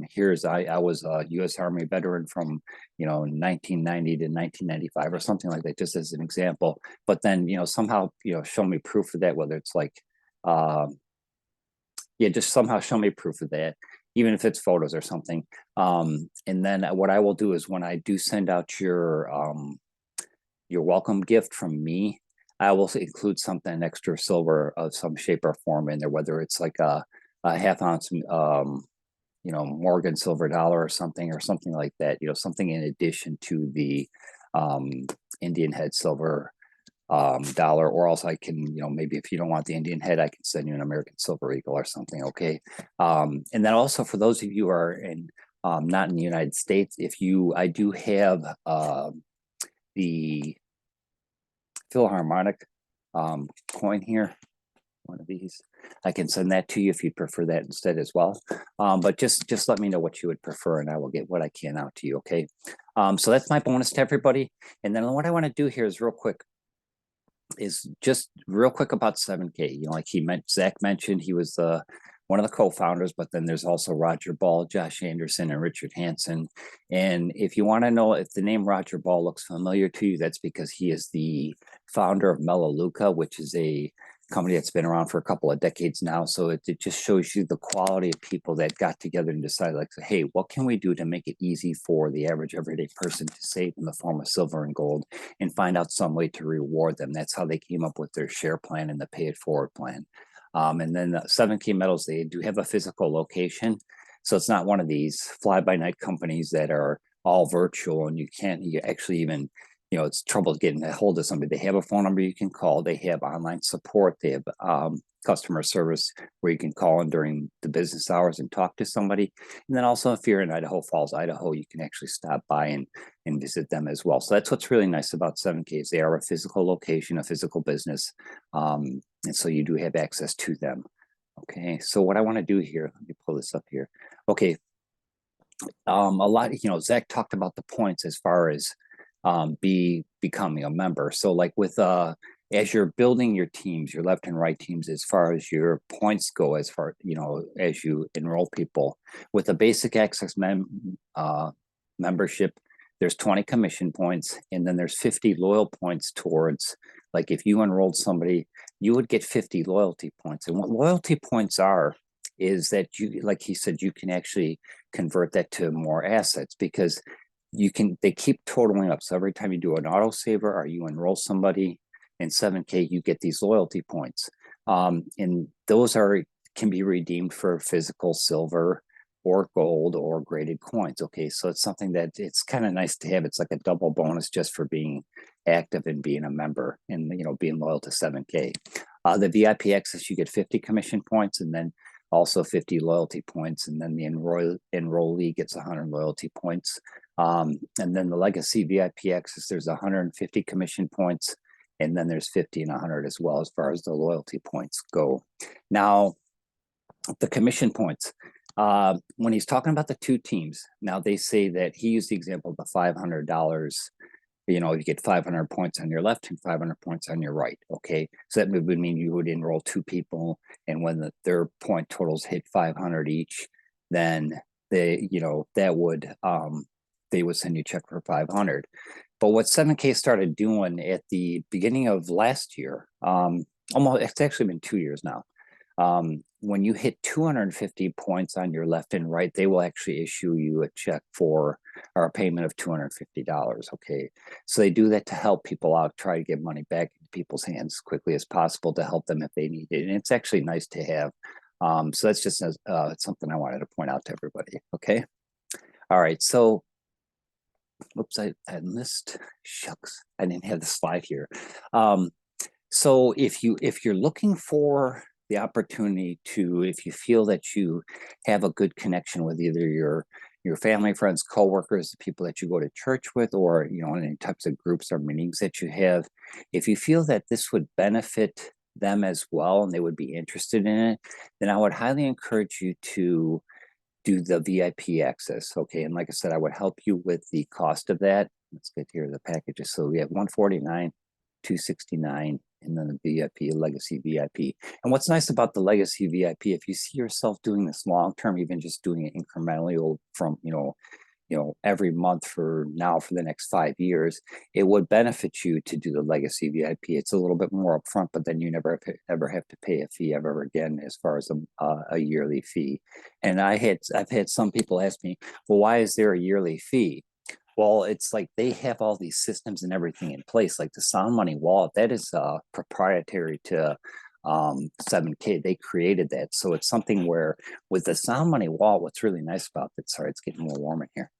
A: was a U.S. Army veteran from 1990 to 1995 or something like that, just as an example. But then somehow show me proof of that, whether it's like just somehow show me proof of that, even if it's photos or something. And then what I will do is, when I do send out your welcome gift from me, I will include something extra silver of some shape or form in there, whether it's like a half ounce, Morgan silver dollar or something like that, something in addition to the Indian head silver dollar. Or else I can, maybe if you don't want the Indian head, I can send you an American silver eagle or something. Okay. And then also, for those of you who are not in the United States, I do have the Philharmonic coin here. one of these. I can send that to you if you prefer that instead as well. But just let me know what you would prefer, and I will get what I can out to you. Okay. So that's my bonus to everybody. And then what I want to do here is real quick is just real quick about 7K. You know, like Zach mentioned, he was one of the co-founders, but then there's also Roger Ball, Josh Anderson, and Richard Hansen. And if you want to know if the name Roger Ball looks familiar to you, that's because he is the founder of Melaleuca, which is a company that's been around for a couple of decades now. So it just shows you the quality of people that got together and decided, like, hey, what can we do to make it easy for the average everyday person to save in the form of silver and gold and find out some way to reward them? That's how they came up with their share plan and the pay it forward plan. And then the 7K Metals, they do have a physical location. So it's not one of these fly by night companies that are all virtual and you actually even, you know, it's trouble getting a hold of somebody. They have a phone number you can call. They have online support. They have customer service where you can call in during the business hours and talk to somebody. And then also if you're in Idaho Falls, Idaho, you can actually stop by and visit them as well. So that's what's really nice about 7K is they are a physical location, a physical business. And so you do have access to them. Okay, so what I want to do here, let me pull this up here. Okay, a lot, you know, Zach talked about the points as far as becoming a member. So like with as you're building your teams, your left and right teams, as far as your points go, as far, you know, as you enroll people with a basic access membership, there's 20 commission points, and then there's 50 loyal points towards, like if you enrolled somebody, you would get 50 loyalty points. And what loyalty points are is that you, like he said, you can actually convert that to more assets because they keep totaling up. So every time you do an autosaver or you enroll somebody in 7K, you get these loyalty points. And those can be redeemed for physical silver or gold or graded coins. Okay, so it's something that it's kind of nice to have. It's like a double bonus just for being active and being a member and, you know, being loyal to 7K. The VIP access, you get 50 commission points and then also 50 loyalty points. And then the enrollee gets 100 loyalty points. And then the legacy VIP access, there's 150 commission points. And then there's 50 and 100 as well as far as the loyalty points go. Now, the commission points, when he's talking about the two teams, now they say that he used the example of the $500. You know, you get 500 points on your left and 500 points on your right. Okay, so that would mean you would enroll two people, and when their point totals hit 500 each, then they, you know, that would they would send you a check for 500. But what 7K started doing at the beginning of last year, almost, it's actually been 2 years now. When you hit 250 points on your left and right, they will actually issue you a check or a payment of $250. Okay, so they do that to help people out, try to get money back into people's hands as quickly as possible to help them if they need it. And it's actually nice to have. So that's just something I wanted to point out to everybody. Okay, all right. So, whoops, I missed. Shucks, I didn't have the slide here. So if you're looking for the opportunity to, if you feel that you have a good connection with either your family, friends, coworkers, the people that you go to church with, or, you know, any types of groups or meetings that you have, if you feel that this would benefit them as well and they would be interested in it, then I would highly encourage you to do the VIP access. Okay, and like I said, I would help you with the cost of that. Let's get here the packages. So we have 149, 269, and then the VIP, legacy VIP. And what's nice about the legacy VIP, if you see yourself doing this long term, even just doing it incrementally from, you know, every month for the next 5 years, it would benefit you to do the legacy VIP. It's a little bit more upfront, but then you never ever have to pay a fee ever again as far as a yearly fee. And I've had some people ask me, well, why is there a yearly fee? Well, it's like they have all these systems and everything in place, like the Sound Money wallet, that is proprietary to 7K. They created that. So it's something where with the Sound Money wallet, what's really nice about that, sorry, it's getting more warm in here.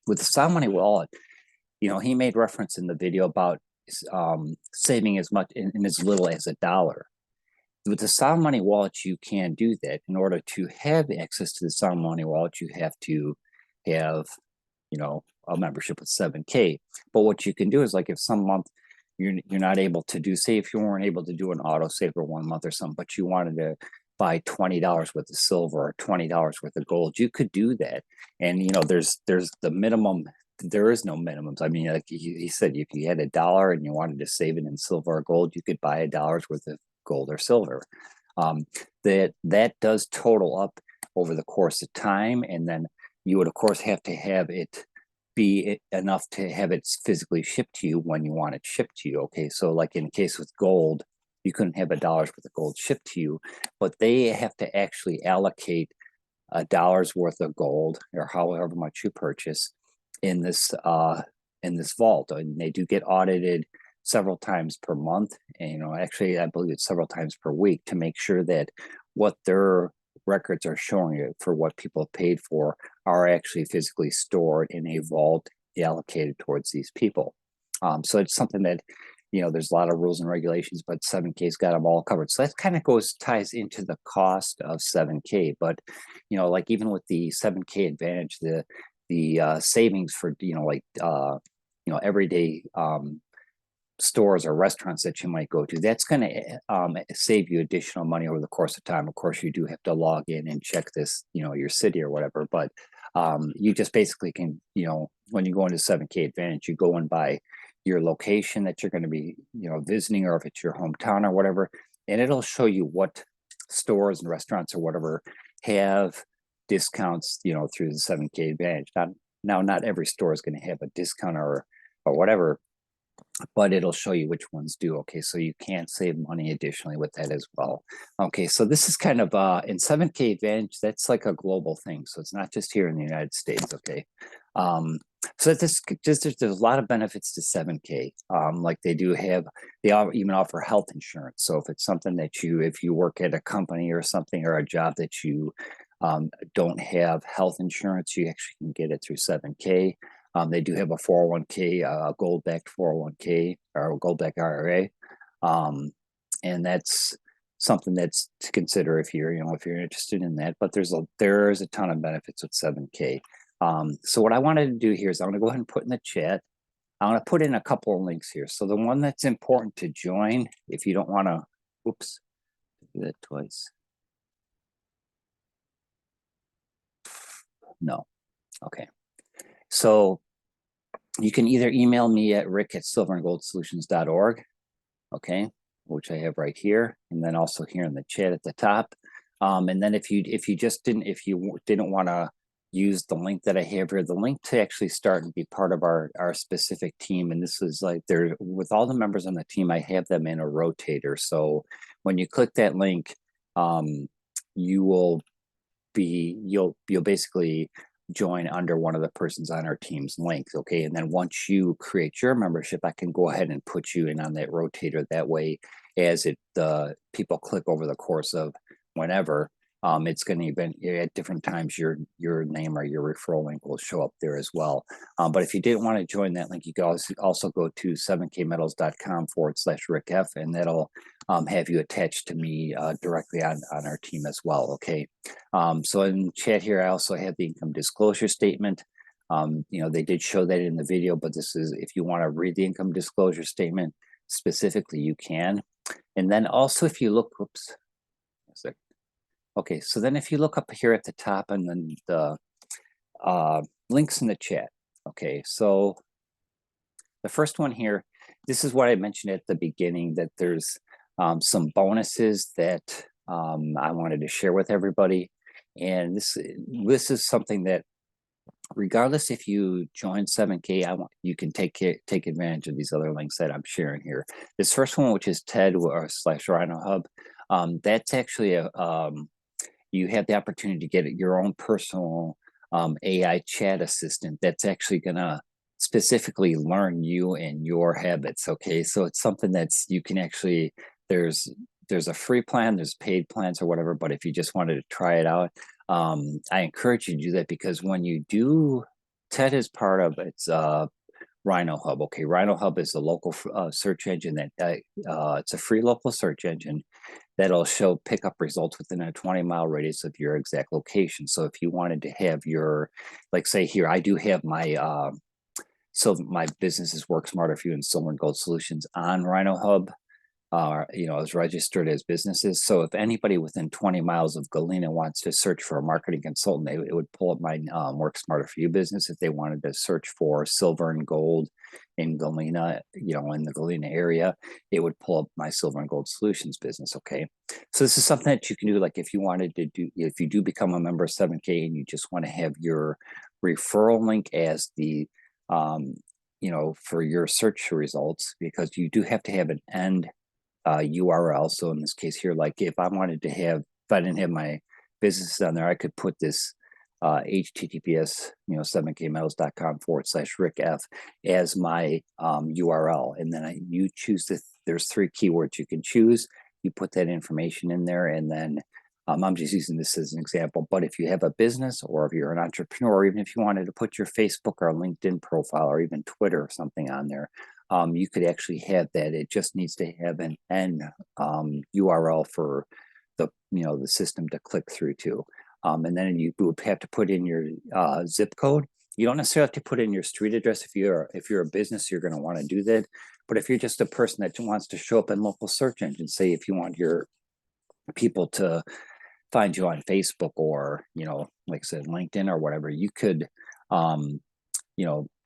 A: With the Sound Money wallet, you know, he made reference in the video about saving as much in as little as $1. With the Sound Money wallet, you can do that. In order to have access to the Sound Money wallet, you have to have, you know, a membership with 7K. But what you can do is, like, if some month you're not able to do, say if you weren't able to do an auto save for 1 month or something, but you wanted to buy $20 worth of silver or $20 worth of gold, you could do that. And there's the minimum. There is no minimums. I mean, like he said, if you had $1 and you wanted to save it in silver or gold, you could buy $1 worth of gold or silver. That does total up over the course of time, and then you would of course have to have it be enough to have it physically shipped to you when you want it shipped to you. Okay, so like in the case with gold, you couldn't have $1 worth of gold shipped to you, but they have to actually allocate $1 worth of gold or however much you purchase in this vault, and they do get audited several times per month, and actually I believe it's several times per week, to make sure that what their records are showing you for what people paid for are actually physically stored in a vault allocated towards these people. So it's something that there's a lot of rules and regulations, but 7K's got them all covered. So that kind of ties into the cost of 7K. But like even with the 7K Advantage, the savings for everyday stores or restaurants that you might go to, that's going to save you additional money over the course of time. Of course, you do have to log in and check this, your city or whatever, but you just basically can, when you go into 7K Advantage, you go and buy your location that you're going to be, visiting, or if it's your hometown or whatever, and it'll show you what stores and restaurants or whatever have discounts, through the 7K Advantage. Not every store is going to have a discount or whatever, but it'll show you which ones do. Okay, so you can save money additionally with that as well. Okay, so this is kind of in 7K Advantage, that's like a global thing, so it's not just here in the United States. Okay, so there's a lot of benefits to 7K. Like they even offer health insurance. So if it's something that if you work at a company or something, or a job that you don't have health insurance, you actually can get it through 7K. They do have a 401k, gold-backed 401k or gold-backed IRA, and that's something that's to consider if you're interested in that. But there's a ton of benefits with 7K. So what I wanted to do here is I'm going to go ahead and put in the chat. I'm going to put in a couple of links here. So the one that's important to join, if you don't want to, oops, do that twice. No, okay. So you can either email me at rick@silverandgoldsolutions.org, okay, which I have right here, and then also here in the chat at the top. And then if you didn't want to use the link that I have here, the link to actually start and be part of our specific team, and this is like with all the members on the team, I have them in a rotator. So when you click that link, you'll basically join under one of the persons on our team's links. Okay, and then once you create your membership, I can go ahead and put you in on that rotator. That way, as the people click over the course of whenever, it's going to even at different times your name or your referral link will show up there as well. But if you didn't want to join that link, you can also go to 7kmetals.com/rickf, and that'll have you attached to me directly on our team as well. Okay, so in chat here, I also have the income disclosure statement. They did show that in the video, but this is, if you want to read the income disclosure statement specifically, you can. And then also if you look, oops, okay, so then if you look up here at the top, and then the links in the chat. Okay, so the first one here, this is what I mentioned at the beginning, that there's some bonuses that I wanted to share with everybody. And this is something that, regardless if you join 7K, you can take advantage of these other links that I'm sharing here. This first one, which is TED /Rhino Hub, that's actually you have the opportunity to get your own personal AI chat assistant that's actually going to specifically learn you and your habits. Okay, so it's something that's, you can actually, there's a free plan, there's paid plans or whatever, but if you just wanted to try it out, I encourage you to do that, because when you do, TED is part of its Rhino Hub. Okay, Rhino Hub is a local search engine that it's a free local search engine that'll show pickup results within a 20-mile radius of your exact location. So if you wanted to have your, like say here, I do have my So my business is Work Smarter for You and Silver and Gold Solutions on Rhino Hub. Is registered as businesses. So if anybody within 20 miles of Galena wants to search for a marketing consultant, it would pull up my Work Smarter for You business. If they wanted to search for silver and gold in Galena, in the Galena area, it would pull up my Silver and Gold Solutions business. Okay. So this is something that you can do. Like if you do become a member of 7K and you just want to have your referral link as the, for your search results, because you do have to have an end URL. So in this case here, like if I didn't have my business on there, I could put this https 7kmetals.com/Rick F as my URL, and then you choose there's 3 keywords you can choose. You put that information in there, and then I'm just using this as an example, but if you have a business, or if you're an entrepreneur, or even if you wanted to put your Facebook or LinkedIn profile or even Twitter or something on there, you could actually have that. It just needs to have an URL for the system to click through to. And then you would have to put in your zip code. You don't necessarily have to put in your street address. If you're a business, you're going to want to do that. But if you're just a person that wants to show up in local search engines, say if you want your people to find you on Facebook, or like I said, LinkedIn or whatever, you could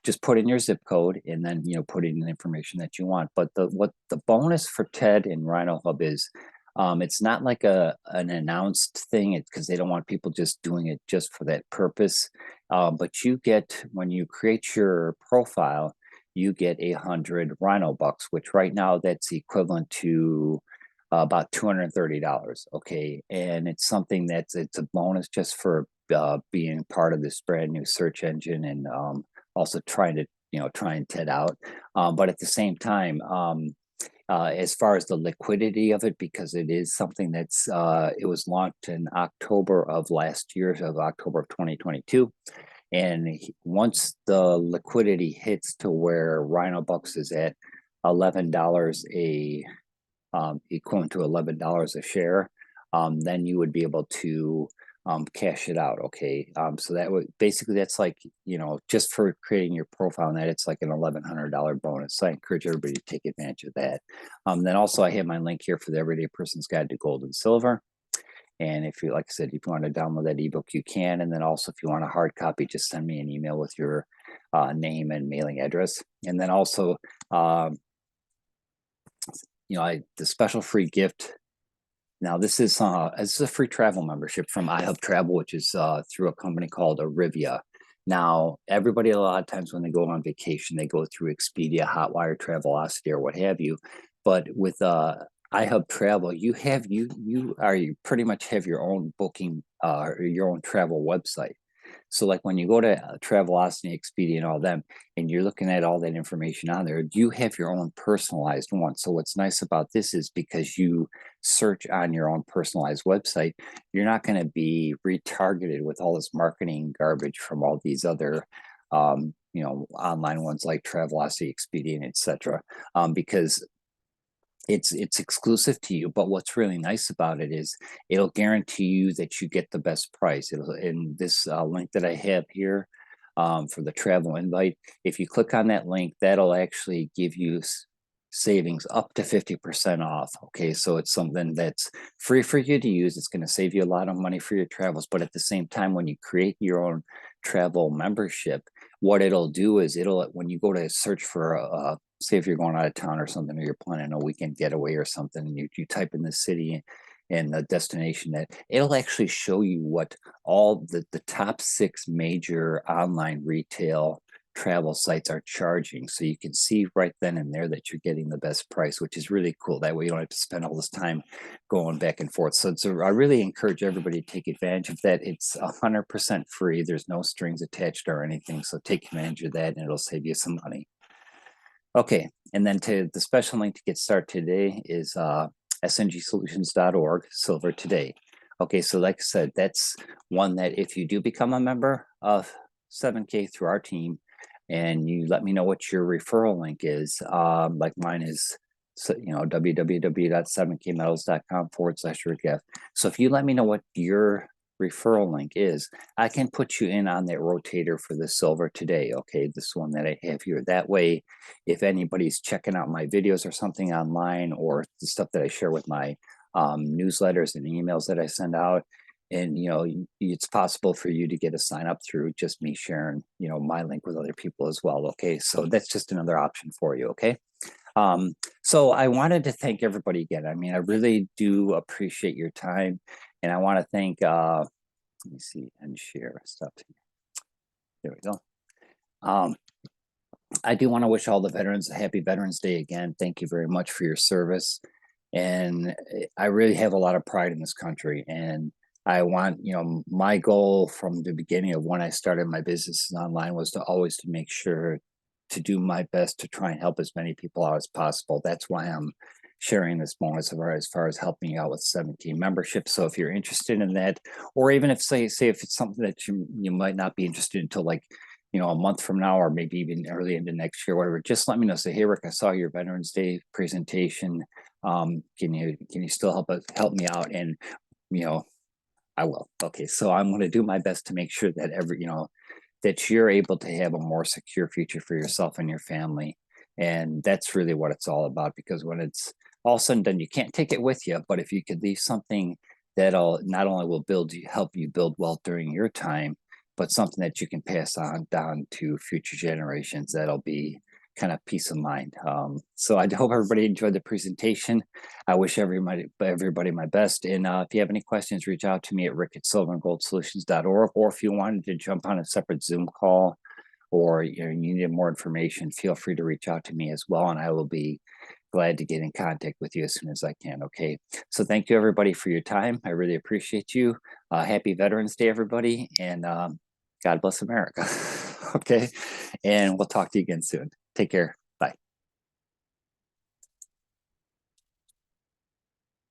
A: just put in your zip code, and then put in the information that you want. But what the bonus for TED and Rhino Hub is, it's not like an announced thing. It's because they don't want people just doing it just for that purpose. But you get, when you create your profile, you get 100 Rhino bucks, which right now that's equivalent to about $230. Okay, and it's something it's a bonus just for being part of this brand new search engine, and also trying TED out. But at the same time, as far as the liquidity of it, because it is something that's it was launched in October of last year, of October of 2022. And once the liquidity hits to where Rhino Bucks is at $11 equivalent to $11 a share, then you would be able to cash it out. Okay. So that would basically, that's like, just for creating your profile, and that it's like an $1,100 bonus. So I encourage everybody to take advantage of that. Then also I have my link here for the Everyday Person's Guide to Gold and Silver. And if you, like I said, if you want to download that ebook, you can. And then also, if you want a hard copy, just send me an email with your name and mailing address. And then also, the special free gift. Now, this is a free travel membership from iHub Travel, which is through a company called Arivia. Now, everybody, a lot of times when they go on vacation, they go through Expedia, Hotwire, Travelocity, or what have you. But with iHub Travel, you pretty much have your own booking, your own travel website. So like when you go to Travelocity, Expedia, and all them, and you're looking at all that information on there, you have your own personalized one. So what's nice about this is, because you search on your own personalized website, you're not going to be retargeted with all this marketing garbage from all these other online ones like Travelocity, Expedia, and etc. Because it's exclusive to you. But what's really nice about it is it'll guarantee you that you get the best price. It'll, in this link that I have here for the travel invite, if you click on that link, that'll actually give you savings up to 50% off. Okay, so it's something that's free for you to use. It's going to save you a lot of money for your travels. But at the same time, when you create your own travel membership, what it'll do is when you go to search for say if you're going out of town or something, or you're planning a weekend getaway or something, and you type in the city and the destination, that it'll actually show you what all the top 6 major online retail travel sites are charging. So you can see right then and there that you're getting the best price, which is really cool. That way you don't have to spend all this time going back and forth. So I really encourage everybody to take advantage of that. It's 100% free. There's no strings attached or anything. So take advantage of that, and it'll save you some money. Okay, and then the special link to get started today is sngsolutions.org Silver Today. Okay, so like I said, that's one that if you do become a member of 7K through our team, and you let me know what your referral link is, like mine is, www.7kmetals.com/Rick F. So if you let me know what your referral link is I can put you in on that rotator for the silver today. Okay, this one that I have here. That way, if anybody's checking out my videos or something online, or the stuff that I share with my newsletters and emails that I send out, and it's possible for you to get a sign up through just me sharing my link with other people as well. Okay, so that's just another option for you. Okay. So I wanted to thank everybody again. I mean, I really do appreciate your time. And I want to thank, let me see, and share stuff. There we go. I do want to wish all the veterans a happy Veterans Day again. Thank you very much for your service. And I really have a lot of pride in this country. And I want, my goal from the beginning of when I started my business online was to always to make sure to do my best to try and help as many people out as possible. That's why I'm sharing this bonus as far as helping you out with 17 memberships. So if you're interested in that, or even if say if it's something that you might not be interested in until like a month from now, or maybe even early into next year, whatever, just let me know. Say, hey Rick, I saw your Veterans Day presentation. Can you still help me out? And I will. Okay, so I'm going to do my best to make sure that that you're able to have a more secure future for yourself and your family. And that's really what it's all about, because when it's all said and done, you can't take it with you, but if you could leave something that'll not only will help you build wealth during your time, but something that you can pass on down to future generations, that'll be kind of peace of mind. So I hope everybody enjoyed the presentation. I wish everybody my best. And if you have any questions, reach out to me at rick@silverandgoldsolutions.org. Or if you wanted to jump on a separate Zoom call, or you needed more information, feel free to reach out to me as well. And I will be glad to get in contact with you as soon as I can. Okay. So thank you everybody for your time. I really appreciate you. Happy Veterans Day, everybody. And God bless America. Okay. And we'll talk to you again soon. Take care.